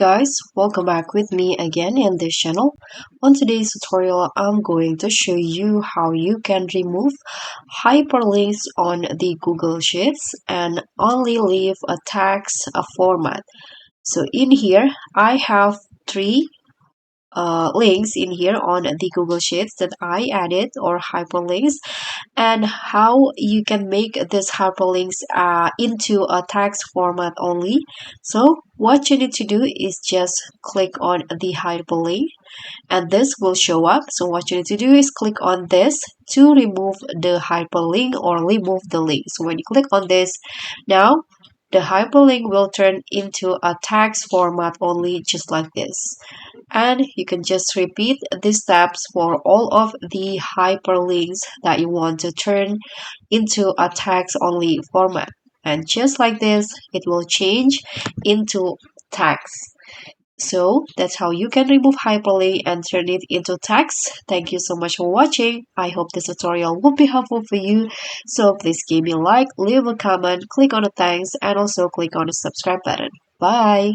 Guys, welcome back with me again in this channel. On today's tutorial, I'm going to show you how you can remove hyperlinks on the Google Sheets and only leave a text format. So in here, I have three links in here on the Google Sheets that I added or hyperlinks, and how you can make this hyperlinks into a text format only. So what you need to do is just click on the hyperlink and this will show up. So what you need to do is click on this to remove the hyperlink or remove the link. So when you click on this, now the hyperlink will turn into a text format only, just like this. And you can just repeat these steps for all of the hyperlinks that you want to turn into a text only format. And just like this, it will change into text. So that's how you can remove hyperlink and turn it into text. Thank you so much for watching. I hope this tutorial will be helpful for you. So please give me a like, leave a comment, click on the thanks, and also click on the subscribe button. Bye!